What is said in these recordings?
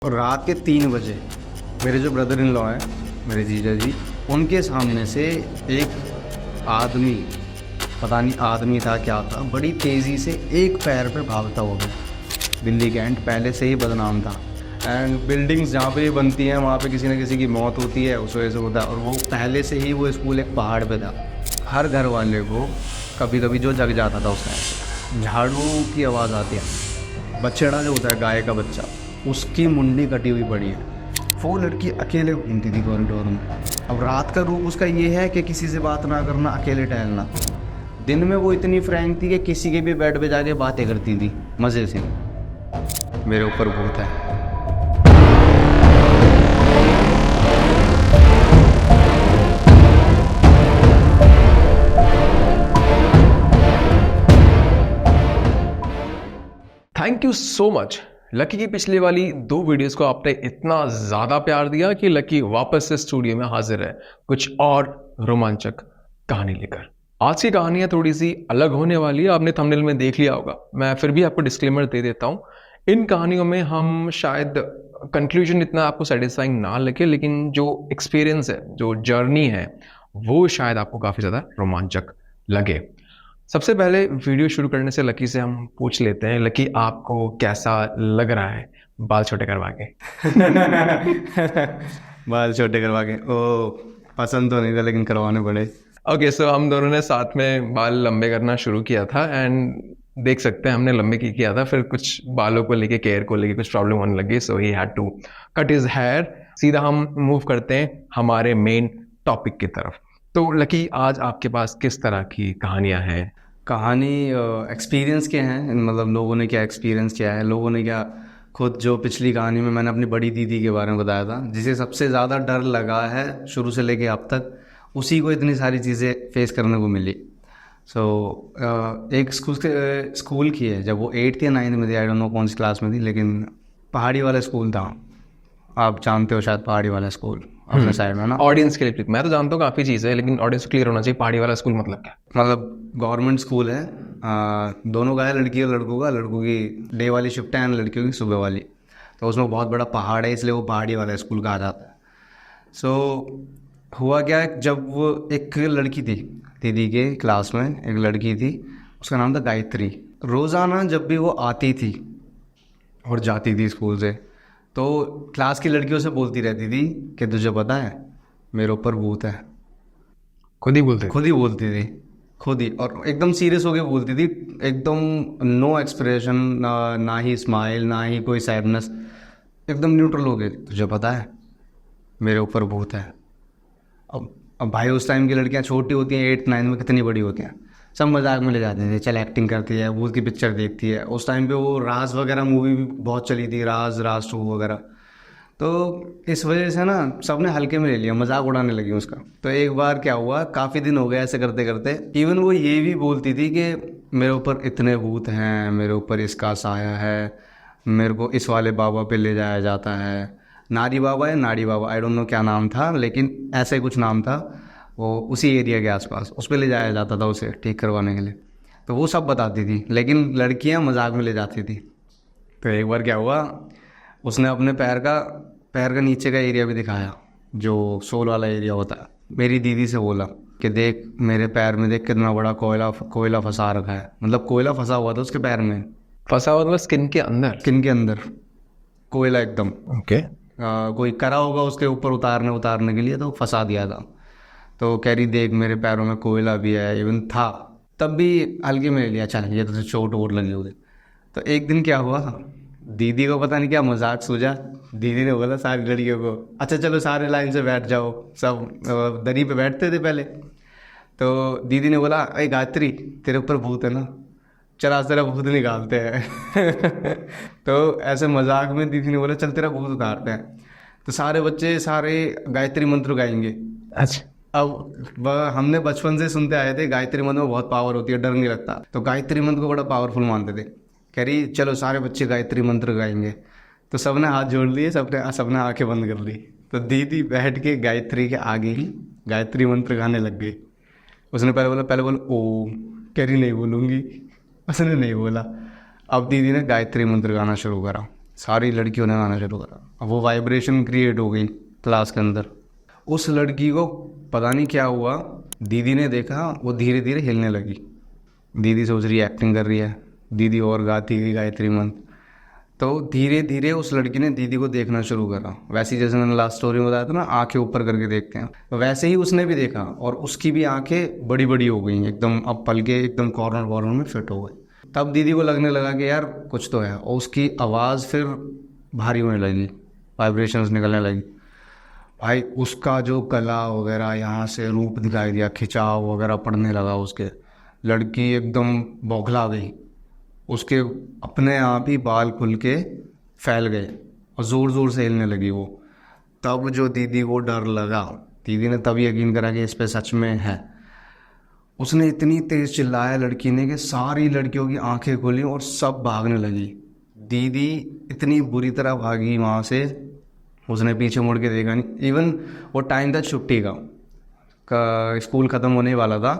और रात के 3 बजे मेरे जो ब्रदर इन लॉ हैं, मेरे जीजा जी, उनके सामने से एक आदमी, पता नहीं आदमी था क्या था, बड़ी तेज़ी से एक पैर पे भागता हो गया। दिल्ली कैंट पहले से ही बदनाम था एंड बिल्डिंग्स जहाँ पे बनती हैं वहाँ पे किसी न किसी की मौत होती है, उस वजह से होता है। और वो पहले से ही वो स्कूल एक पहाड़ पे था। हर घर वाले को कभी कभी जो जग जाता था उस टाइम, झाड़ू की आवाज़ आती है, बछड़ा जो होता है गाय का बच्चा, उसकी मुंडी कटी हुई पड़ी है। वो लड़की अकेले घूमती थी कॉरिडोर में। अब रात का रूप उसका ये है कि किसी से बात ना करना, अकेले टहलना। दिन में वो इतनी फ्रैंक थी कि किसी के भी बेड पे जाके बातें करती थी मज़े से। मेरे ऊपर भूत है। Thank you so much. Lucky की पिछली वाली 2 वीडियोस को आपने इतना ज़्यादा प्यार दिया कि लकी वापस से स्टूडियो में हाजिर है कुछ और रोमांचक कहानी लेकर। आज की कहानी है थोड़ी सी अलग होने वाली है, आपने थंबनेल में देख लिया होगा। मैं फिर भी आपको डिस्क्लेमर दे देता हूँ, इन कहानियों में हम शायद कंक्लूजन इतना आपको सेटिस्फाइंग ना लगे, लेकिन जो एक्सपीरियंस है, जो जर्नी है, वो शायद आपको काफ़ी ज़्यादा रोमांचक लगे। सबसे पहले वीडियो शुरू करने से लकी से हम पूछ लेते हैं, लकी आपको कैसा लग रहा है बाल छोटे करवा के? बाल छोटे करवा के ओ पसंद तो नहीं था, लेकिन करवाने पड़े। ओके, सो हम दोनों ने साथ में बाल लंबे करना शुरू किया था एंड देख सकते हैं हमने लंबे किया था, फिर कुछ बालों को लेके, केयर को लेके कुछ प्रॉब्लम होने लगी, so he had to cut his hair. सीधा हम मूव करते हैं हमारे मेन टॉपिक की तरफ। तो लकी, आज आपके पास किस तरह की कहानियां हैं? कहानी एक्सपीरियंस के हैं, मतलब लोगों ने क्या एक्सपीरियंस किया है, लोगों ने क्या खुद। जो पिछली कहानी में मैंने अपनी बड़ी दीदी के बारे में बताया था, जिसे सबसे ज़्यादा डर लगा है शुरू से लेके अब तक, उसी को इतनी सारी चीज़ें फेस करने को मिली। सो एक स्कूल की है, जब वो 8th या 9th में थी, आई डोंट नो कौन सी क्लास में थी, लेकिन पहाड़ी वाला स्कूल था। आप जानते हो शायद पहाड़ी वाला स्कूल अपने साइड में ना। ऑडियंस के लिए मैं तो जानता हूँ काफ़ी चीज़ें, लेकिन ऑडियंस को क्लियर होना चाहिए, पहाड़ी वाला स्कूल मतलब क्या? मतलब गवर्नमेंट स्कूल है, दोनों का है, लड़की और लड़कों का। लड़कों की डे वाली शिफ्ट है, लड़कियों की सुबह वाली। तो उसमें बहुत बड़ा पहाड़ है, इसलिए वो पहाड़ी वाला स्कूल कहा जाता है। सो हुआ क्या, जब वो एक लड़की थी, दीदी के क्लास में एक लड़की थी, उसका नाम था गायत्री। रोज़ाना जब भी वो आती थी और जाती थी स्कूल से, तो क्लास की लड़कियों से बोलती रहती थी कि तुझे पता है मेरे ऊपर भूत है। खुद ही बोलते? खुद ही बोलती थी, खुद ही, और एकदम सीरियस होके बोलती थी, एकदम नो एक्सप्रेशन, ना ही स्माइल, ना ही कोई सैडनेस, एकदम न्यूट्रल हो गए। तुझे पता है मेरे ऊपर भूत है। अब भाई उस टाइम की लड़कियां छोटी होती हैं, 8th 9th में, कितनी बड़ी होती हैं, सब मजाक में ले जाते थे, चल एक्टिंग करती है, भूत की पिक्चर देखती है। उस टाइम पे वो राज वगैरह मूवी भी बहुत चली थी, राज 2 वगैरह। तो इस वजह से ना सबने हल्के में ले लिया, मजाक उड़ाने लगी उसका। तो एक बार क्या हुआ, काफ़ी दिन हो गए ऐसे करते करते, इवन वो ये भी बोलती थी कि मेरे ऊपर इतने भूत हैं, मेरे ऊपर इसका साया है, मेरे को इस वाले बाबा पे ले जाया जाता है, नारी बाबा या नाड़ी बाबा, आई डोंट नो क्या नाम था, लेकिन ऐसा ही कुछ नाम था। वो उसी एरिया के आसपास उस पर ले जाया जाता था उसे ठीक करवाने के लिए। तो वो सब बताती थी, लेकिन लड़कियां मजाक में ले जाती थी। तो एक बार क्या हुआ, उसने अपने पैर का नीचे का एरिया भी दिखाया, जो सोल वाला एरिया होता है। मेरी दीदी से बोला कि देख मेरे पैर में, देख कितना बड़ा कोयला फंसा रखा है। मतलब कोयला फंसा हुआ था उसके पैर में। फंसा हुआ? स्किन के अंदर? स्किन के अंदर कोयला एकदम। ओके। कोई करा होगा उसके ऊपर उतारने के लिए, तो फंसा दिया था। तो कह रही देख मेरे पैरों में कोयला भी है, इवन था। तब भी हल्के में ले लिया, चल ये तो चोट वोट लगी होगी। तो एक दिन क्या हुआ, दीदी को पता नहीं क्या मजाक सूझा, दीदी ने बोला सारी लड़कियों को, अच्छा चलो सारे लाइन से बैठ जाओ। सब दरी पे बैठते थे पहले। तो दीदी ने बोला, अरे गायत्री तेरे ऊपर भूत है ना, चल आज तेरा भूत निकालते हैं। तो ऐसे मजाक में दीदी ने बोला चल तेरा भूत उतारते हैं। तो सारे बच्चे सारे गायत्री मंत्र गाएंगे। अच्छा। अब हमने बचपन से सुनते आए थे गायत्री मंत्र में बहुत पावर होती है, डर नहीं लगता। तो गायत्री मंत्र को बड़ा पावरफुल मानते थे। कह रही चलो सारे बच्चे गायत्री मंत्र गाएंगे। तो सबने हाथ जोड़ लिए, सबने आंखें बंद कर ली। तो दीदी बैठ के गायत्री के आगे ही गायत्री मंत्र गाने लग गई। उसने पहले बोला ओम। कह रही नहीं बोलूँगी। उसने नहीं बोला। अब दीदी ने गायत्री मंत्र गाना शुरू करा। सारी लड़कियों ने गाना शुरू करा। अब वो वाइब्रेशन क्रिएट हो गई क्लास के अंदर। उस लड़की को पता नहीं क्या हुआ, दीदी ने देखा वो धीरे धीरे हिलने लगी। दीदी सोच रही है एक्टिंग कर रही है, दीदी और गाती गई गायत्री मंत्र। तो धीरे धीरे उस लड़की ने दीदी को देखना शुरू करा। वैसे ही जैसे मैंने लास्ट स्टोरी में बताया था ना, आंखें ऊपर करके देखते हैं, तो वैसे ही उसने भी देखा और उसकी भी आंखें बड़ी बड़ी हो गई एकदम। अब पलके एकदम कॉर्नर कॉर्नर में फिट हो गई। तब दीदी को लगने लगा कि यार कुछ तो है, और उसकी आवाज़ फिर भारी होने लगी, वाइब्रेशंस निकलने लगी। भाई उसका जो गला वगैरह यहाँ से रूप दिखाई दिया, खिंचाव वगैरह पड़ने लगा उसके। लड़की एकदम बौखला गई, उसके अपने आप ही बाल खुल के फैल गए और ज़ोर ज़ोर से हिलने लगी वो। तब जो दीदी को डर लगा, दीदी ने तब यकीन करा कि इस पे सच में है। उसने इतनी तेज़ चिल्लाया लड़की ने कि सारी लड़कियों की आंखें खुली और सब भागने लगी। दीदी इतनी बुरी तरह भागी वहाँ से, उसने पीछे मुड़ के देखा नहीं। इवन वो टाइम था छुट्टी का स्कूल ख़त्म होने वाला था।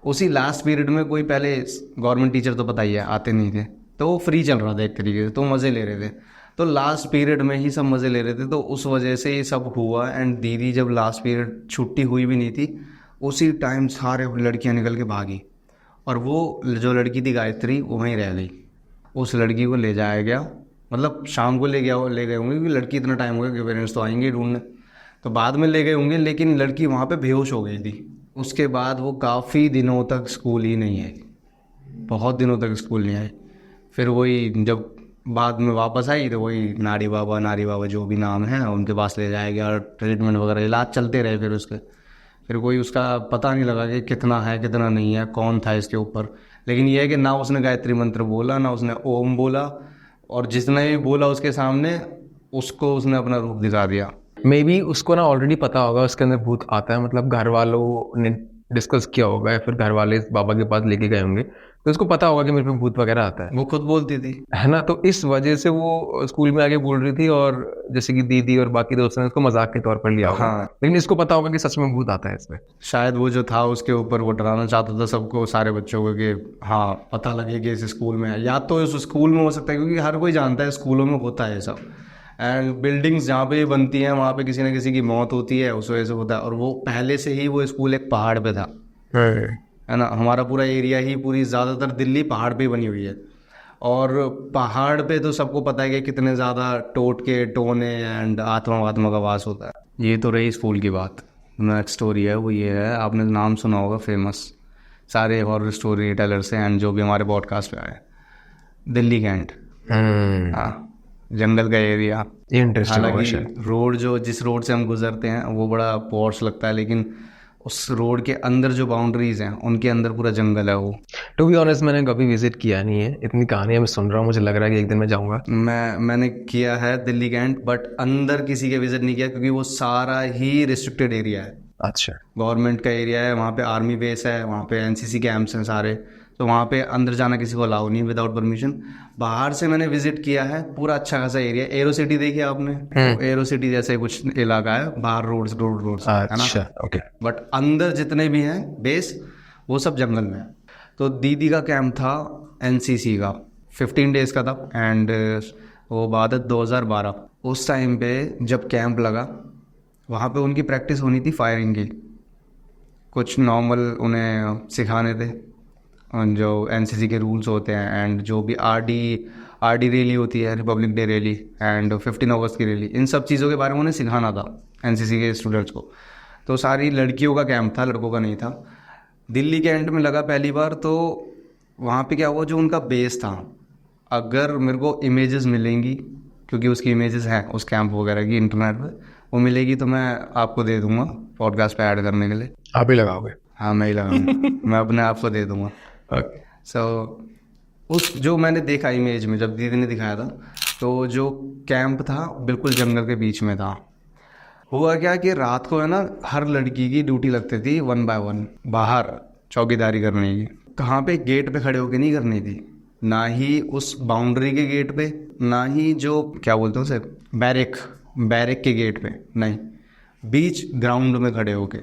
उसी लास्ट पीरियड में कोई पहले गवर्नमेंट टीचर तो पता ही है आते नहीं थे, तो वो फ्री चल रहा था एक तरीके से, तो मज़े ले रहे थे। तो लास्ट पीरियड में ही सब मज़े ले रहे थे, तो उस वजह से ये सब हुआ। एंड दीदी जब लास्ट पीरियड छुट्टी हुई भी नहीं थी, उसी टाइम सारे लड़कियां निकल के भागी और वो जो लड़की थी गायत्री वो वहीं रह गई। उस लड़की को ले जाया गया, मतलब शाम को ले गए होंगे क्योंकि लड़की इतना टाइम हो गया कि पेरेंट्स तो आएंगे ढूंढने, तो बाद में ले गए होंगे। लेकिन लड़की वहाँ पे बेहोश हो गई थी। उसके बाद वो काफ़ी दिनों तक स्कूल ही नहीं आई, बहुत दिनों तक स्कूल नहीं आई। फिर वही जब बाद में वापस आई तो वही नारी बाबा जो भी नाम है उनके पास ले जाया गया, ट्रीटमेंट वगैरह इलाज चलते रहे। फिर कोई उसका पता नहीं लगा कि कितना है कितना नहीं है, कौन था इसके ऊपर। लेकिन यह है कि ना उसने गायत्री मंत्र बोला, ना उसने ओम बोला, और जिसने भी बोला उसके सामने उसको उसने अपना रूप दिखा दिया। मे बी उसको ना ऑलरेडी पता होगा उसके अंदर भूत आता है, मतलब घर वालों ने डिस्कस किया होगा या फिर घर वाले इस बाबा के पास लेके गए होंगे, तो उसको पता होगा कि मेरे पे भूत वगैरह आता है। वो खुद बोलती थी, है ना, तो इस वजह से वो स्कूल में आके बोल रही थी, और जैसे कि दीदी और बाकी दोस्तों ने उसको मजाक के तौर पर लिया होगा। हाँ। लेकिन इसको पता होगा कि सच में भूत आता है इसमें। शायद वो जो था उसके ऊपर वो डराना चाहता था सबको, सारे बच्चों को, कि हाँ पता लगे कि इस स्कूल में है। या तो इस स्कूल में हो सकता है, क्योंकि हर कोई जानता है स्कूलों में होता है सब। एंड बिल्डिंग्स जहाँ पे बनती हैं वहाँ पे किसी न किसी की मौत होती है, उस वजह से होता है। और वो पहले से ही वो स्कूल एक पहाड़ पे था, है ना। हमारा पूरा एरिया ही, पूरी ज़्यादातर दिल्ली पहाड़ पे बनी हुई है, और पहाड़ पे तो सबको पता है कि कितने ज़्यादा टोटके टोने एंड आत्मा का वास होता है। ये तो रही स्कूल की बात। नेक्स्ट स्टोरी है वो ये है, आपने नाम सुना होगा फेमस सारे हॉरर स्टोरी टेलर से एंड जो भी हमारे पॉडकास्ट पे आए, दिल्ली कैंट। हाँ, जंगल का एरिया। इंटरेस्टिंग। हालांकि रोड जो जिस रोड से हम गुजरते हैं वो बड़ा पॉश लगता है, लेकिन उस रोड के अंदर जो बाउंड्रीज हैं उनके अंदर पूरा जंगल है वो। टू बी ऑनेस्ट मैंने कभी विजिट किया नहीं है, इतनी कहानियां मैं सुन रहा हूँ, मुझे लग रहा है कि एक दिन मैं जाऊंगा। मैंने किया है दिल्ली कैंट, बट अंदर किसी के विजिट नहीं किया, क्योंकि वो सारा ही रिस्ट्रिक्टेड एरिया है। अच्छा। गवर्नमेंट का एरिया है, वहाँ पे आर्मी बेस है, वहाँ पे एनसीसी कैंप्स हैं सारे, तो वहाँ पे अंदर जाना किसी को अलाउ नहीं विदाउट परमिशन। बाहर से मैंने विजिट किया है, पूरा अच्छा खासा एरिया। एरो सिटी देखी आपने? तो एरो सिटी जैसे कुछ इलाका है, बाहर रोड है ना। अच्छा, ओके। बट अंदर जितने भी हैं बेस वो सब जंगल में है। तो दीदी का कैंप था एनसीसी का, 15 डेज का था। एंड वो बात है 2012। उस टाइम पे जब कैंप लगा, वहाँ पे उनकी प्रैक्टिस होनी थी फायरिंग की। कुछ नॉर्मल उन्हें सिखाने थे जो एनसीसी के रूल्स होते हैं, एंड जो भी आरडी रैली होती है, रिपब्लिक डे रैली एंड 15 अगस्त की रैली, इन सब चीज़ों के बारे में उन्हें सिखाना था एनसीसी के स्टूडेंट्स को। तो सारी लड़कियों का कैंप था, लड़कों का नहीं था। दिल्ली कैंट में लगा पहली बार, तो वहाँ पे क्या हुआ, जो उनका बेस था, अगर मेरे को इमेजेस मिलेंगी, क्योंकि उसकी इमेजेस हैं उस कैंप वगैरह की इंटरनेट पे, वो मिलेगी तो मैं आपको दे दूंगा पॉडकास्ट पे ऐड करने के लिए। आप ही लगाओगे? हाँ मैं ही लगाऊंगा। मैं अपने आप को दे दूंगा। सो उस जो मैंने देखा इमेज में, जब दीदी ने दिखाया था, तो जो कैंप था बिल्कुल जंगल के बीच में था। हुआ क्या कि रात को है ना, हर लड़की की ड्यूटी लगती थी 1 by 1 बाहर चौकीदारी करने की। कहाँ पे? गेट पे खड़े होके नहीं करनी थी, ना ही उस बाउंड्री के गेट पे, ना ही जो क्या बोलते हैं उसे, बैरेक के गेट पे, नहीं, बीच ग्राउंड में खड़े होके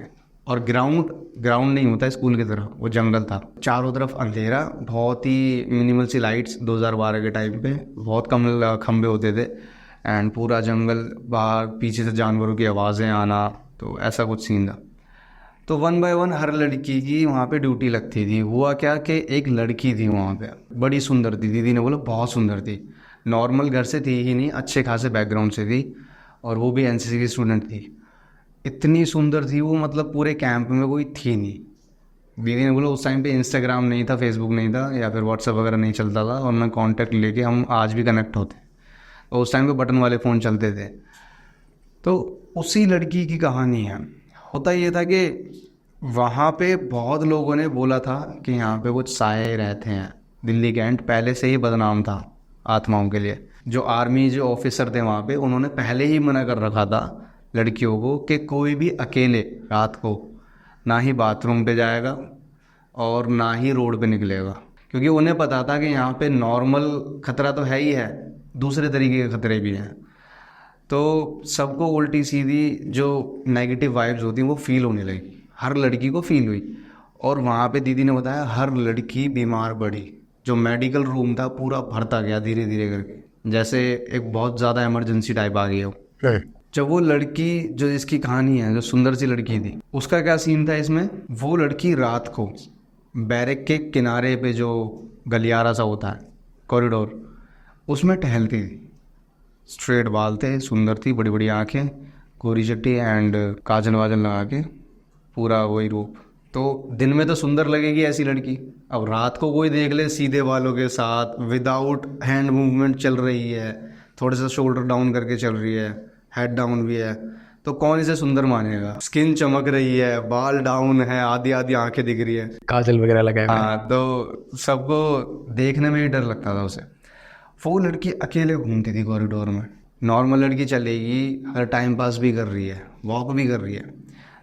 और ग्राउंड नहीं होता स्कूल की तरह, वो जंगल था, चारों तरफ अंधेरा, बहुत ही मिनिमल सी लाइट्स 2012 के टाइम पे, बहुत कम खंबे होते थे, एंड पूरा जंगल, बाहर पीछे से जानवरों की आवाज़ें आना, तो ऐसा कुछ सीन था। तो 1 बाय 1 हर लड़की की वहाँ पे ड्यूटी लगती थी। हुआ क्या कि एक लड़की थी वहाँ पे, बड़ी सुंदर थी, दीदी ने बोला बहुत सुंदर थी, नॉर्मल घर से थी ही नहीं, अच्छे खासे बैकग्राउंड से थी, और वो भी एनसीसी की स्टूडेंट थी। इतनी सुंदर थी वो, मतलब पूरे कैंप में कोई थी नहीं। दीदी ने बोला उस टाइम पे इंस्टाग्राम नहीं था, फेसबुक नहीं था, या फिर व्हाट्सएप वगैरह नहीं चलता था, और ना कॉन्टैक्ट लेके हम आज भी कनेक्ट होते, और उस टाइम पे बटन वाले फ़ोन चलते थे। तो उसी लड़की की कहानी है। होता ये था कि वहाँ पे बहुत लोगों ने बोला था कि यहाँ पे कुछ साए रहते हैं। दिल्ली कैंट पहले से ही बदनाम था आत्माओं के लिए। जो आर्मी जो ऑफिसर थे वहाँ पे, उन्होंने पहले ही मना कर रखा था लड़कियों को कि कोई भी अकेले रात को ना ही बाथरूम पे जाएगा और ना ही रोड पे निकलेगा, क्योंकि उन्हें पता था कि यहाँ पे नॉर्मल खतरा तो है ही है, दूसरे तरीके के खतरे भी हैं। तो सबको उल्टी सीधी जो नेगेटिव वाइब्स होती हैं वो फील होने लगी, हर लड़की को फील हुई। और वहाँ पे दीदी ने बताया हर लड़की बीमार पड़ी, जो मेडिकल रूम था पूरा भरता गया धीरे धीरे करके, जैसे एक बहुत ज़्यादा इमरजेंसी टाइप आ गई हो। जब वो लड़की, जो इसकी कहानी है, जो सुंदर सी लड़की थी, उसका क्या सीन था इसमें, वो लड़की रात को बैरक के किनारे पे जो गलियारा सा होता है, कॉरिडोर, उसमें टहलती थी। स्ट्रेट बाल थे, सुंदर थी, बड़ी बड़ी आंखें, गोरी चट्टी एंड काजल वाजल लगा के, पूरा वही रूप। तो दिन में तो सुंदर लगेगी ऐसी लड़की, अब रात को कोई देख ले सीधे बालों के साथ, विदाउट हैंड मूवमेंट चल रही है, थोड़े से शोल्डर डाउन करके चल रही है, हेड डाउन भी है, तो कौन इसे सुंदर मानेगा। स्किन चमक रही है, बाल डाउन है, आधी आधी आंखें दिख रही है, काजल वगैरह लगाए हुए हैं। हाँ, तो सबको देखने में ही डर लगता था उसे। वो लड़की अकेले घूमती थी कॉरिडोर में। नॉर्मल लड़की चलेगी, हर टाइम पास भी कर रही है, वॉक भी कर रही है,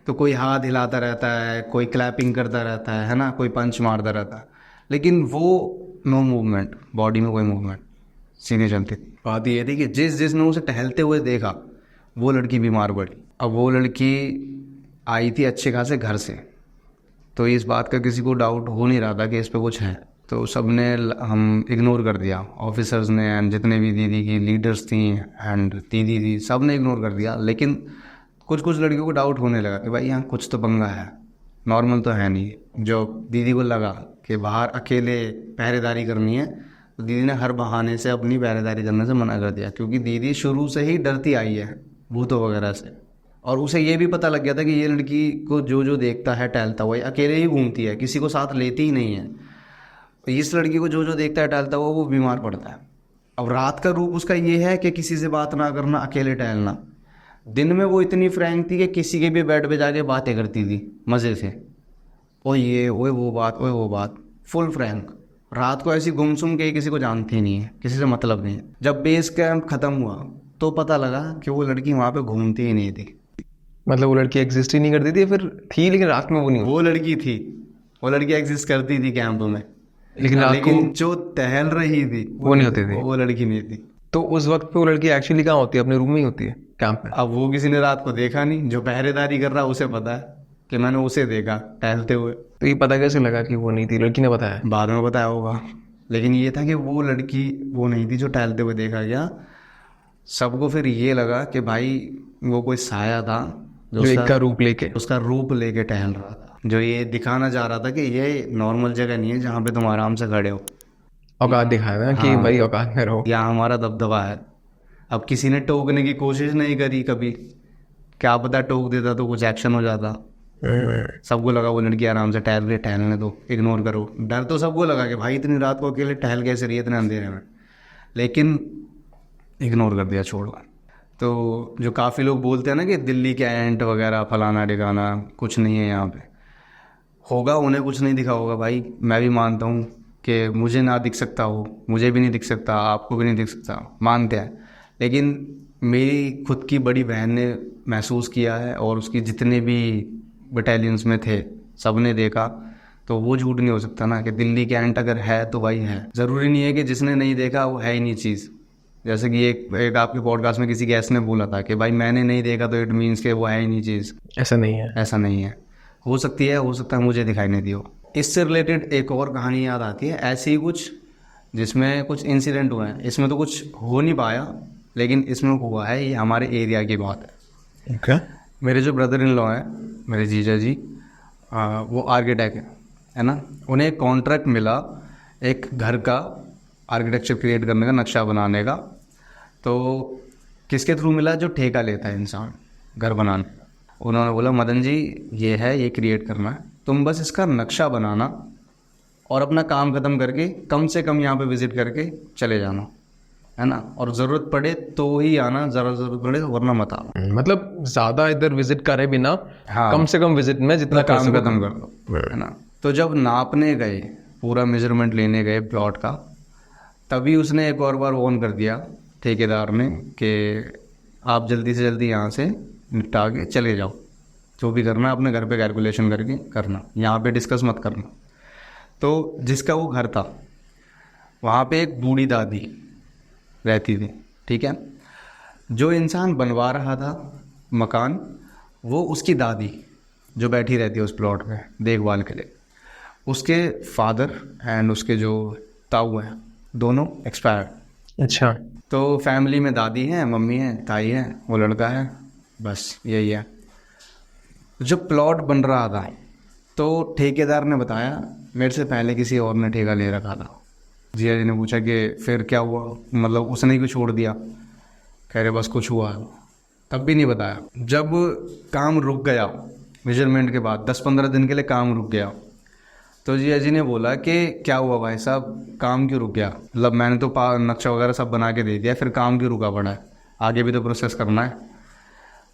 तो कोई हाथ हिलाता रहता है, कोई क्लैपिंग करता रहता है ना, कोई पंच मारता रहता है, लेकिन वो नो मूवमेंट, बॉडी में कोई मूवमेंट, सीधे चलती थी। बात ये थी कि जिसने उसे टहलते हुए देखा वो लड़की बीमार पड़ी। अब वो लड़की आई थी अच्छे खासे घर से, तो इस बात का किसी को डाउट हो नहीं रहा था कि इस पे कुछ है, तो सब ने हम इग्नोर कर दिया, ऑफिसर्स ने एंड जितने भी दीदी की लीडर्स थी एंड दीदी थी, सब ने इग्नोर कर दिया। लेकिन कुछ लड़कियों को डाउट होने लगा कि भाई यहाँ कुछ तो पंगा है, नॉर्मल तो है नहीं। जो दीदी को लगा कि बाहर अकेले पहरेदारी करनी है, तो दीदी ने हर बहाने से अपनी पहरेदारी करने से मना कर दिया, क्योंकि दीदी शुरू से ही डरती आई है भूतों वगैरह से। और उसे ये भी पता लग गया था कि ये लड़की को जो देखता है टहलता हुआ, अकेले ही घूमती है, किसी को साथ लेती ही नहीं है। इस लड़की को जो देखता है टहलता हुआ वो बीमार पड़ता है। अब रात का रूप उसका ये है कि किसी से बात ना करना, अकेले टहलना। दिन में वो इतनी फ्रैंक थी कि किसी के भी बेड पे जाके बातें करती थी मज़े से, ओ ये ओए वो बात, ओए वो बात, फुल फ्रैंक। रात को ऐसी गुमसुम के किसी को जानती नहीं है, किसी से मतलब नहीं है। जब बेस कैंप ख़त्म हुआ तो पता लगा कि वो लड़की वहाँ पे घूमती ही नहीं थी। मतलब वो लड़की एग्जिस्ट ही नहीं करती थी, फिर थी लेकिन रात में वो नहीं वो लड़की थी, वो लड़की एग्जिस्ट करती थी कैंप में, लेकिन जो टहल रही थी वो नहीं होती थी। वो लड़की नहीं थी। तो उस वक्त पे वो लड़की एक्चुअली कहाँ होती है? अपने रूम में ही होती है, कैंप में। अब वो किसी ने रात को देखा नहीं, जो पहरेदारी कर रहा उसे पता है कि मैंने उसे देखा टहलते हुए। तो ये पता कैसे लगा कि वो नहीं थी? लड़की ने बताया? बाद में बताया होगा, लेकिन ये था कि वो लड़की वो नहीं थी जो टहलते हुए देखा गया। सबको फिर ये लगा कि भाई वो कोई साया था जो एक का रूप लेके उसका रूप लेके टहल रहा था, जो ये दिखाना चाह रहा था कि ये नॉर्मल जगह नहीं है जहाँ पे तुम आराम से खड़े हो। औकात दिखाया हुआ है कि भाई औकात में रहो, यहाँ हमारा दबदबा है। अब किसी ने टोकने की कोशिश नहीं करी कभी, क्या पता टोक देता तो कुछ एक्शन हो जाता। सबको लगा वो लड़की आराम से टहल रही, टहलने दो, इग्नोर करो। डर तो सबको लगा कि भाई इतनी रात को अकेले टहल कैसे रही है इतने अंधेरे में, लेकिन इग्नोर कर दिया, छोड़ो। तो जो काफ़ी लोग बोलते हैं ना कि दिल्ली के एंट वगैरह फलाना ठिकाना, कुछ नहीं है यहाँ पे। होगा, उन्हें कुछ नहीं दिखा होगा भाई, मैं भी मानता हूँ कि मुझे ना दिख सकता हो, मुझे भी नहीं दिख सकता, आपको भी नहीं दिख सकता, मानते हैं। लेकिन मेरी खुद की बड़ी बहन ने महसूस किया है, और उसकी जितने भी बटालियंस में थे सब ने देखा, तो वो झूठ नहीं हो सकता ना कि दिल्ली के एंट अगर है तो भाई है। ज़रूरी नहीं है कि जिसने नहीं देखा वो है ही नहीं चीज़। जैसे कि एक आपके पॉडकास्ट में किसी गेस्ट ने बोला था कि भाई मैंने नहीं देखा तो इट मीन्स कि वो है ही नहीं चीज़। ऐसा नहीं है, ऐसा नहीं है। हो सकती है, हो सकता है मुझे दिखाई नहीं दी हो। इससे रिलेटेड एक और कहानी याद आती है, ऐसे ही कुछ जिसमें कुछ इंसिडेंट हुए हैं। इसमें तो कुछ हो नहीं पाया, लेकिन इसमें हुआ है, ये हमारे एरिया की बात है। ओके। मेरे जो ब्रदर इन लॉ हैं, मेरे जीजा जी, वो आर्किटेक्ट है ना। उन्हें एक कॉन्ट्रैक्ट मिला एक घर का आर्किटेक्चर क्रिएट करने का, नक्शा बनाने का। तो किसके थ्रू मिला? जो ठेका लेता है इंसान घर बनाने का। उन्होंने बोला मदन जी ये है, ये क्रिएट करना है, तुम बस इसका नक्शा बनाना और अपना काम ख़त्म करके कम से कम यहाँ पे विज़िट करके चले जाना, है ना। और ज़रूरत पड़े तो ही आना, ज़रूरत पड़े वरना मत आना। मतलब ज्यादा इधर विजिट करे बिना, हाँ, कम से कम विजिट में जितना काम कर खत्म कर दो, है ना। तो जब नापने गए, पूरा मेजरमेंट लेने गए प्लॉट का, तभी उसने एक और बार ऑन कर दिया ठेकेदार ने कि आप जल्दी से जल्दी यहाँ से निपटा के चले जाओ, जो भी करना अपने घर पे कैलकुलेशन करके करना, यहाँ पे डिस्कस मत करना। तो जिसका वो घर था, वहाँ पे एक बूढ़ी दादी रहती थी, ठीक है। जो इंसान बनवा रहा था मकान, वो उसकी दादी जो बैठी रहती है उस प्लॉट पे देखभाल के लिए, उसके फादर एंड उसके जो ताऊ हैं, दोनों एक्सपायर्ड। अच्छा। तो फैमिली में दादी हैं, मम्मी हैं, ताई हैं, वो लड़का है, बस यही है। जब प्लॉट बन रहा था तो ठेकेदार ने बताया मेरे से पहले किसी और ने ठेका ले रखा था। जिया जी ने पूछा कि फिर क्या हुआ, मतलब उसने ही कुछ छोड़ दिया? कह रहे बस कुछ हुआ है, तब भी नहीं बताया। जब काम रुक गया मेजरमेंट के बाद, 10-15 दिन के लिए काम रुक गया, तो जिया जी ने बोला कि क्या हुआ भाई साहब, काम क्यों रुक गया? मतलब मैंने तो नक्शा वगैरह सब बना के दे दिया, फिर काम क्यों रुका पड़ा है, आगे भी तो प्रोसेस करना है।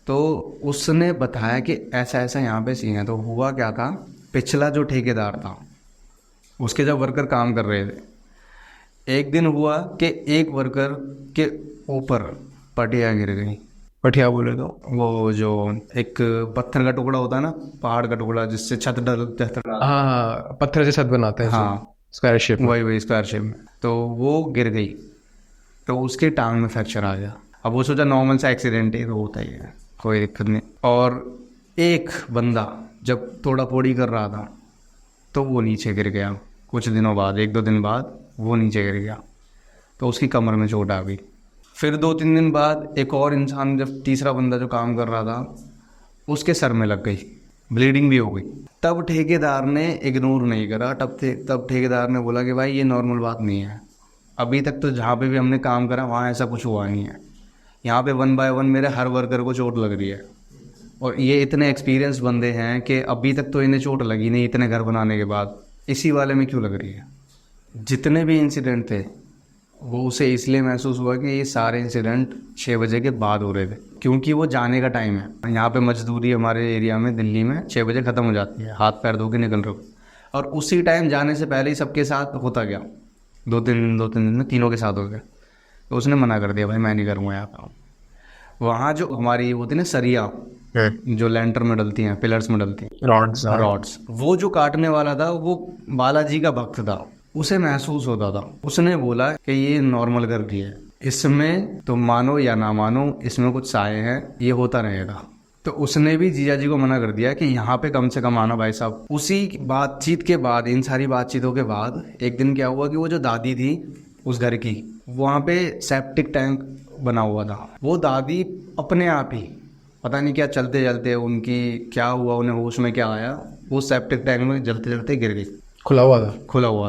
तो उसने बताया कि ऐसा ऐसा यहाँ पे सीन है। तो हुआ क्या था, पिछला जो ठेकेदार था उसके जब वर्कर काम कर रहे थे, एक दिन हुआ कि एक वर्कर के ऊपर पटिया गिर गई। पटिया बोले तो वो जो एक पत्थर का टुकड़ा होता है ना, पहाड़ का टुकड़ा जिससे छत हाँ, पत्थर से छत बनाते हैं। हाँ, स्क्वायर शेप। वही स्क्वायर शेप में। तो वो गिर गई, तो उसके टांग में फ्रैक्चर आ गया। अब वो सोचा नॉर्मल सा एक्सीडेंट है, तो होता ही है, कोई दिक्कत नहीं। और एक बंदा जब तोड़ा फोड़ी कर रहा था तो वो नीचे गिर गया, कुछ दिनों बाद, 1-2 दिन बाद वो नीचे गिर गया, तो उसकी कमर में चोट आ गई। फिर 2-3 दिन बाद एक और इंसान, जब तीसरा बंदा जो काम कर रहा था, उसके सर में लग गई, ब्लीडिंग भी हो गई। तब ठेकेदार ने इग्नोर नहीं करा, तब ठेकेदार ने बोला कि भाई ये नॉर्मल बात नहीं है, अभी तक तो जहाँ पे भी हमने काम करा वहाँ ऐसा कुछ हुआ नहीं है, यहाँ पे 1 बाय 1 मेरे हर वर्कर को चोट लग रही है, और ये इतने एक्सपीरियंस बंदे हैं कि अभी तक तो इन्हें चोट लगी नहीं, इतने घर बनाने के बाद, इसी वाले में क्यों लग रही है? जितने भी इंसिडेंट थे वो उसे इसलिए महसूस हुआ कि ये सारे इंसिडेंट 6 बजे के बाद हो रहे थे, क्योंकि वो जाने का टाइम है। यहाँ पे मजदूरी हमारे एरिया में, दिल्ली में 6 बजे ख़त्म हो जाती है, हाथ पैर धो के निकल रहे हो, और उसी टाइम जाने से पहले ही सबके साथ होता गया। 2-3 दिन में तीनों के साथ हो गया। तो उसने मना कर दिया, भाई मैं नहीं करूँगा यहाँ काम। वहाँ जो हमारी होती ना सरिया, जो लेंटर में डलती हैं, पिलर्स में डलती हैं, रॉड्स, वो जो काटने वाला था वो बालाजी का भक्त था, उसे महसूस होता था। उसने बोला कि ये नॉर्मल कर दी है, इसमें तुम मानो या ना मानो, इसमें कुछ साए हैं, ये होता रहेगा। तो उसने भी जीजा जी को मना कर दिया कि यहाँ पे कम से कम आना भाई साहब। उसी बातचीत के बाद, इन सारी बातचीतों के बाद, एक दिन क्या हुआ कि वो जो दादी थी उस घर की, वहाँ पे सेप्टिक टैंक बना हुआ था। वो दादी अपने आप ही पता नहीं क्या चलते चलते उनकी क्या हुआ, उन्हें होश में क्या आया, वो सेप्टिक टैंक में चलते चलते गिर गई। खुला हुआ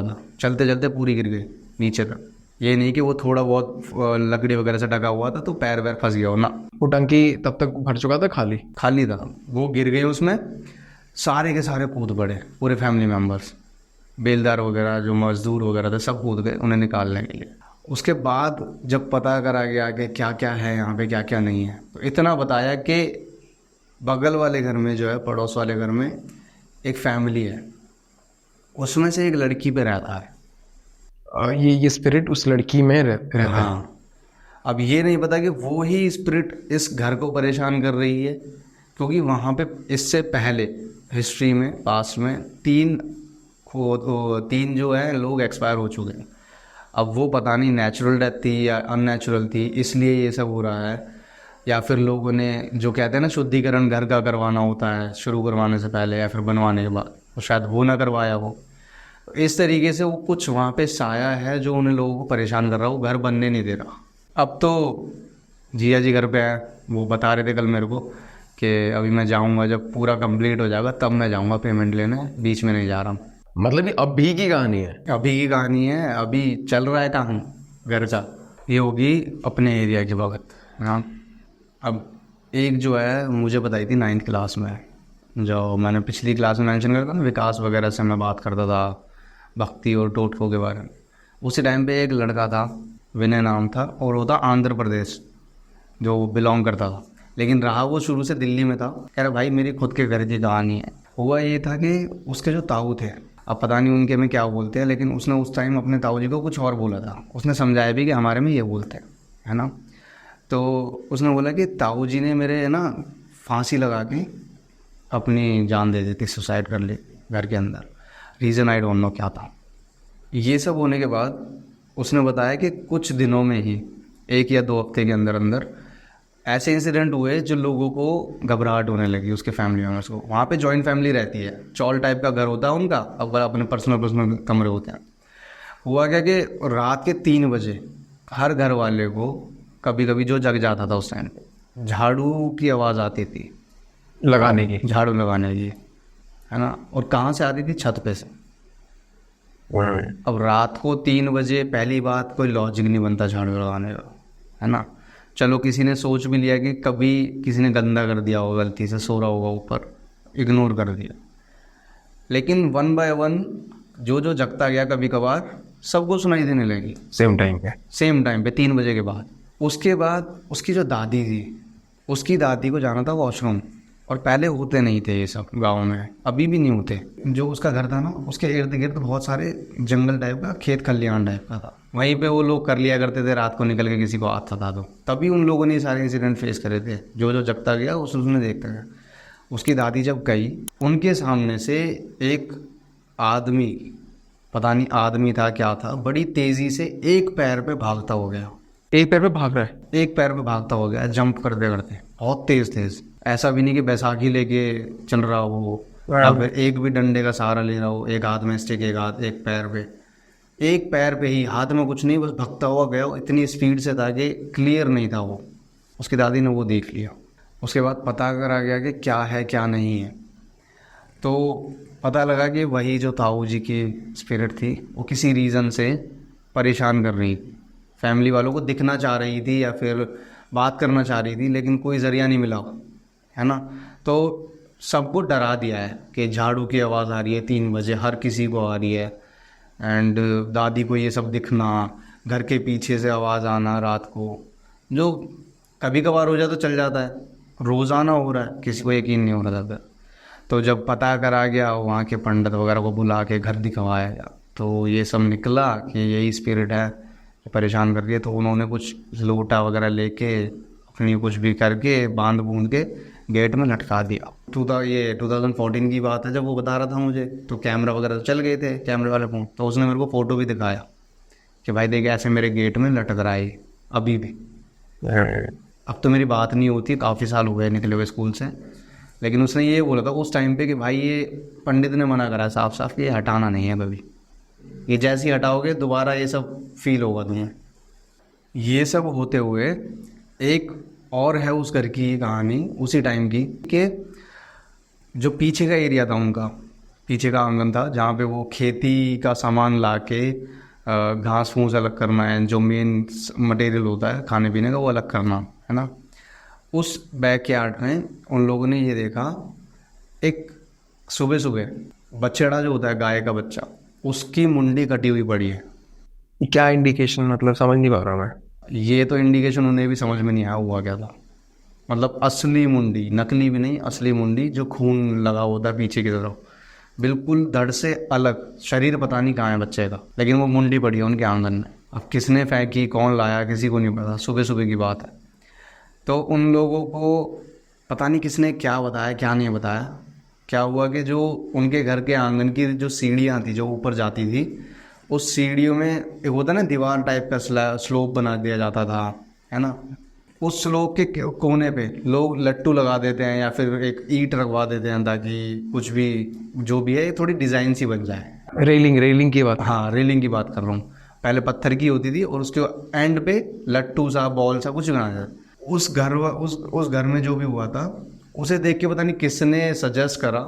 था, चलते चलते पूरी गिर गई नीचे तक। ये नहीं कि वो थोड़ा बहुत लकड़ी वगैरह से ढका हुआ था तो पैर वैर फंस गया हो ना, वो टंकी तब तक भर चुका था, खाली था। वो गिर गई, उसमें सारे के सारे कूद पड़े, पूरे फैमिली मेम्बर्स, बेलदार वगैरह जो मजदूर वगैरह थे सब कूद गए उन्हें निकालने के लिए। उसके बाद जब पता करा गया कि क्या क्या है यहाँ पे, क्या क्या नहीं है, तो इतना बताया कि बगल वाले घर में जो है, पड़ोस वाले घर में एक फैमिली है, उसमें से एक लड़की पे रहता है। ये स्पिरिट उस लड़की में रहता है। हाँ, अब ये नहीं पता कि वो ही स्पिरिट इस घर को परेशान कर रही है, क्योंकि वहाँ पे इससे पहले हिस्ट्री में, पास्ट में 3 जो है लोग एक्सपायर हो चुके हैं। अब वो पता नहीं नेचुरल डेथ थी या अननेचुरल थी, इसलिए ये सब हो रहा है। या फिर लोगों ने जो कहते हैं ना शुद्धिकरण घर का करवाना होता है शुरू करवाने से पहले या फिर बनवाने के बाद, तो शायद वो ना करवाया हो। तो इस तरीके से वो कुछ वहाँ पे साया है जो उन लोगों को परेशान कर रहा हो, घर बनने नहीं दे रहा। अब तो जिया जी घर पे है, वो बता रहे थे कल मेरे को कि अभी मैं जाऊँगा, जब पूरा कंप्लीट हो जाएगा तब मैं जाऊँगा पेमेंट लेने, बीच में नहीं जा रहा हूँ। मतलब ये अभी की कहानी है? अभी की कहानी है, अभी चल रहा है काम घर का। ये होगी अपने एरिया के भगत। हाँ, अब एक जो है मुझे बताई थी 9th क्लास में, जो मैंने पिछली क्लास में मेंशन करता ना, विकास वगैरह से मैं बात करता था भक्ति और टोटकों के बारे में। उसी टाइम पे एक लड़का था, विनय नाम था, और वो था आंध्र प्रदेश जो बिलोंग करता था, लेकिन रहा वो शुरू से दिल्ली में था। कह रहा भाई मेरी खुद के घर की कहानी है। हुआ ये था कि उसके जो ताऊ थे, अब पता नहीं उनके में क्या बोलते हैं, लेकिन उसने उस टाइम अपने ताऊ जी को कुछ और बोला था। उसने समझाया भी कि हमारे में ये बोलते हैं, है ना। तो उसने बोला कि ताऊ जी ने मेरे ना फांसी लगा के अपनी जान दे दी थी, सुसाइड कर ली घर के अंदर। रीज़न आई डोंट नो क्या था। ये सब होने के बाद उसने बताया कि कुछ दिनों में ही, 1 या 2 हफ्ते के अंदर अंदर ऐसे इंसिडेंट हुए जो लोगों को घबराहट होने लगी, उसके फैमिली मेम्बर्स को। वहाँ पे जॉइंट फैमिली रहती है, चौल टाइप का घर होता है उनका, अब अपने पर्सनल कमरे होते हैं। हुआ क्या कि रात के 3 बजे हर घर वाले को कभी कभी जो जग जाता था उस टाइम पे, झाड़ू की आवाज़ आती थी, लगाने की? झाड़ू लगाने की, है ना। और कहाँ से आती थी? छत पे से। अब रात को 3 बजे पहली बात कोई लॉजिक नहीं बनता झाड़ू लगाने का, है ना। चलो किसी ने सोच भी लिया कि कभी किसी ने गंदा कर दिया होगा, गलती से सो रहा होगा ऊपर, इग्नोर कर दिया। लेकिन 1 बाय 1 जो जो जगता गया कभी कभार सबको सुनाई देने लगी सेम टाइम पे? सेम टाइम पे 3 बजे के बाद। उसके बाद उसकी जो दादी थी, उसकी दादी को जाना था वॉशरूम, और पहले होते नहीं थे ये सब गाँव में, अभी भी नहीं होते। जो उसका घर था ना, उसके इर्द गिर्द बहुत सारे जंगल टाइप का, खेत खलिहान टाइप का था, वहीं पे वो लोग कर लिया करते थे रात को निकल के, किसी को आता था तो। तभी उन लोगों ने ये सारे इंसिडेंट फेस करे थे, जो जो जगता गया उसने देखता गया। उसकी दादी जब गई, उनके सामने से एक आदमी, पता नहीं आदमी था क्या था, बड़ी तेज़ी से एक पैर पे भागता हो गया। एक पैर पे भाग रहा है? एक पैर पे भागता हो गया, जंप करते करते, बहुत तेज तेज। ऐसा भी नहीं कि बैसाखी लेके चल रहा हो या फिर एक भी डंडे का सहारा ले रहा हो, एक हाथ में स्टिक, एक पैर पे, एक पैर पे ही, हाथ में कुछ नहीं, बस भगता हुआ गया। इतनी स्पीड से था कि क्लियर नहीं था वो। उसकी दादी ने वो देख लिया। उसके बाद पता करा गया कि क्या है क्या नहीं है। तो पता लगा कि वही जो ताऊ जी की स्पिरिट थी, वो किसी रीज़न से परेशान कर रही थी, फैमिली वालों को दिखना चाह रही थी या फिर बात करना चाह रही थी, लेकिन कोई ज़रिया नहीं मिला, है ना। तो सबको डरा दिया है कि झाड़ू की आवाज़ आ रही है 3 बजे, हर किसी को आ रही है। एंड दादी को ये सब दिखना, घर के पीछे से आवाज़ आना रात को, जो कभी कभार हो जाए तो चल जाता है, रोज़ाना हो रहा है, किसी को यकीन नहीं हो रहा था। तो जब पता करा गया, वहाँ के पंडित वगैरह को बुला के घर दिखवाया गया, तो ये सब निकला कि यही स्पिरिट है, परेशान कर रही है। तो उन्होंने कुछ लोटा वगैरह लेके अपनी कुछ भी करके बांध बूंद के गेट में लटका दिया। 2014 की बात है जब वो बता रहा था मुझे। तो कैमरा वगैरह तो चल गए थे, कैमरे वाले फोन, तो उसने मेरे को फ़ोटो भी दिखाया कि भाई देखे ऐसे मेरे गेट में लटक रहा है अभी भी। अब तो मेरी बात नहीं होती, काफ़ी साल हो गए निकले हुए स्कूल से, लेकिन उसने ये बोला था उस टाइम पे कि भाई ये पंडित ने मना करा साफ साफ कि ये हटाना नहीं है कभी, ये जैसे ही हटाओगे दोबारा ये सब फील होगा तुम्हें। ये सब होते हुए एक और है उस घर की कहानी उसी टाइम की, कि जो पीछे का एरिया था उनका, पीछे का आंगन था जहाँ पे वो खेती का सामान ला के घास फूस अलग करना है, जो मेन मटेरियल होता है खाने पीने का वो अलग करना है ना। उस बैकयार्ड में उन लोगों ने ये देखा, एक सुबह सुबह बछड़ा जो होता है गाय का बच्चा, उसकी मुंडी कटी हुई पड़ी है। क्या इंडिकेशन, मतलब समझ नहीं पा रहा मैं। ये तो इंडिकेशन उन्हें भी समझ में नहीं आया हुआ क्या था। मतलब असली मुंडी, नकली भी नहीं, असली मुंडी, जो खून लगा होता है पीछे की तरफ, बिल्कुल धड़ से अलग। शरीर पता नहीं कहाँ है बच्चे का, लेकिन वो मुंडी पड़ी है उनके आंगन में। अब किसने फेंकी, कौन लाया, किसी को नहीं पता, सुबह सुबह की बात है। तो उन लोगों को पता नहीं किसने क्या बताया क्या नहीं बताया। क्या हुआ कि जो उनके घर के आंगन की जो सीढ़ियाँ थी जो ऊपर जाती थी, उस सीढ़ियों में एक होता ना दीवार टाइप का स्लोप बना दिया जाता था, है ना। उस श्लोक के कोने पे लोग लट्टू लगा देते हैं या फिर एक ईंट रखवा देते हैं ताकि कुछ भी जो भी है थोड़ी डिज़ाइन सी बन जाए। रेलिंग की बात। हाँ, रेलिंग की बात कर रहा हूँ। पहले पत्थर की होती थी और उसके एंड पे लट्टू सा बॉल सा कुछ बनाया जाता। उस घर में जो भी हुआ था उसे देख के पता नहीं किसने सजेस्ट करा,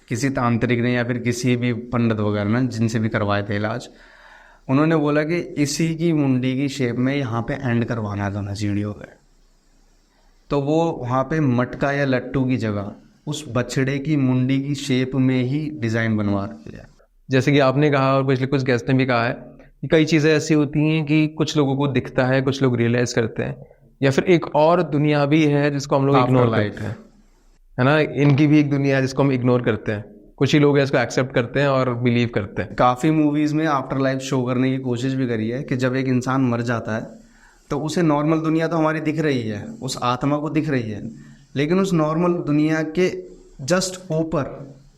किसी तांत्रिक ने या फिर किसी भी पंडित वगैरह ने जिनसे भी करवाए थे इलाज, उन्होंने बोला कि इसी की मुंडी की शेप में यहाँ पे एंड करवाना है दोनों सीढ़ियों पे। तो वो वहाँ पे मटका या लट्टू की जगह उस बछड़े की मुंडी की शेप में ही डिज़ाइन बनवा रखी है। जैसे कि आपने कहा और पिछले कुछ गेस्ट ने भी कहा है कि कई चीज़ें ऐसी होती हैं कि कुछ लोगों को दिखता है, कुछ लोग रियलाइज करते हैं, या फिर एक और दुनिया भी है जिसको हम लोग इग्नोर करते हैं, है ना। इनकी भी एक दुनिया है जिसको हम इग्नोर करते हैं। कुछ ही लोग इसको एक्सेप्ट करते हैं और बिलीव करते हैं। काफ़ी मूवीज़ में आफ्टर लाइफ शो करने की कोशिश भी करी है कि जब एक इंसान मर जाता है तो उसे नॉर्मल दुनिया तो हमारी दिख रही है, उस आत्मा को दिख रही है, लेकिन उस नॉर्मल दुनिया के जस्ट ऊपर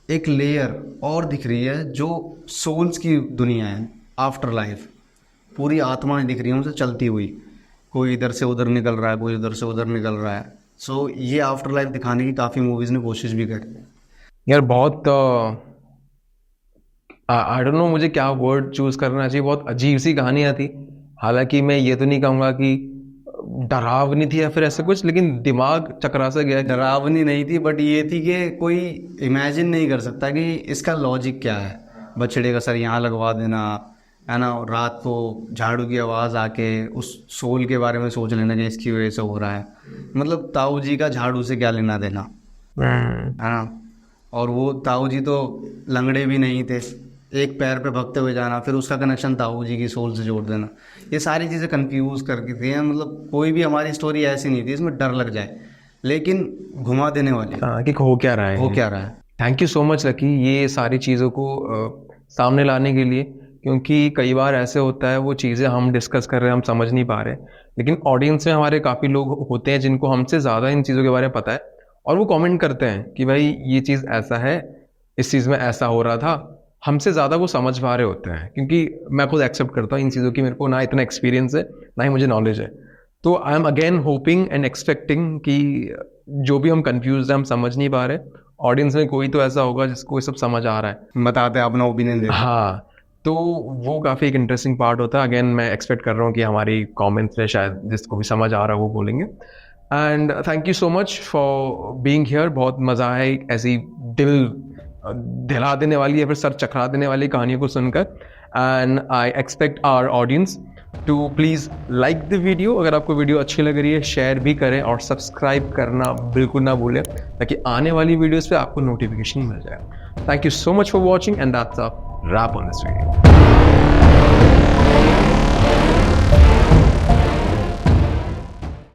एक लेयर और दिख रही है जो सोल्स की दुनिया है। आफ्टर लाइफ पूरी आत्माएं दिख रही हैं उसे चलती हुई, कोई इधर से उधर निकल रहा है, कोई इधर से उधर निकल रहा है। सो ये आफ्टर लाइफ दिखाने की काफ़ी मूवीज़ ने कोशिश भी करी है। यार बहुत आई डोंट नो मुझे क्या वर्ड चूज करना चाहिए। बहुत अजीब सी कहानियाँ थी। हालांकि मैं ये तो नहीं कहूँगा कि डरावनी थी या फिर ऐसा कुछ, लेकिन दिमाग चकरा सा गया। डरावनी नहीं थी, बट ये थी कि कोई इमेजिन नहीं कर सकता कि इसका लॉजिक क्या है। बछड़े का सर यहाँ लगवा देना, है ना, और रात को झाड़ू की आवाज़ आके उस सोल के बारे में सोच लेना कि इसकी वजह से हो रहा है। मतलब ताऊ जी का झाड़ू से क्या लेना देना, है ना। और वो ताऊ जी तो लंगड़े भी नहीं थे, एक पैर पे भगते हुए जाना, फिर उसका कनेक्शन ताऊ जी की सोल से जोड़ देना। ये सारी चीज़ें कंफ्यूज करके थी। मतलब कोई भी हमारी स्टोरी ऐसी नहीं थी इसमें डर लग जाए, लेकिन घुमा देने वाली कि हो क्या रहा है, हो क्या रहा है। Thank you so much lucky ये सारी चीज़ों को सामने लाने के लिए, क्योंकि कई बार ऐसे होता है वो चीज़ें हम डिस्कस कर रहे हैं, हम समझ नहीं पा रहे, लेकिन ऑडियंस में हमारे काफ़ी लोग होते हैं जिनको हमसे ज़्यादा इन चीज़ों के बारे में पता है, और वो कमेंट करते हैं कि भाई ये चीज़ ऐसा है, इस चीज़ में ऐसा हो रहा था। हमसे ज़्यादा वो समझ पा रहे होते हैं, क्योंकि मैं खुद एक्सेप्ट करता हूँ इन चीज़ों की, मेरे को ना इतना एक्सपीरियंस है ना ही मुझे नॉलेज है। तो I am again hoping and expecting कि जो भी हम कंफ्यूज हैं, हम समझ नहीं पा रहे, ऑडियंस में कोई तो ऐसा होगा जिसको ये सब समझ आ रहा है, बताते हैं अपना ओपिनियन देते। हाँ, तो वो काफ़ी एक इंटरेस्टिंग पार्ट होता है। अगेन मैं एक्सपेक्ट कर रहा हूँ कि हमारी कमेंट्स में शायद जिसको भी समझ आ रहा है वो बोलेंगे। And thank you so much for being here. बहुत मज़ा है ऐसी दिल दिला देने वाली या फिर सर चकरा देने वाली कहानियों को सुनकर। And I expect our audience to please like the video. अगर आपको वीडियो अच्छी लग रही है शेयर भी करें और सब्सक्राइब करना बिल्कुल ना भूलें, ताकि आने वाली वीडियोस पे आपको नोटिफिकेशन मिल जाए। Thank you so much for watching, and that's a wrap on this video.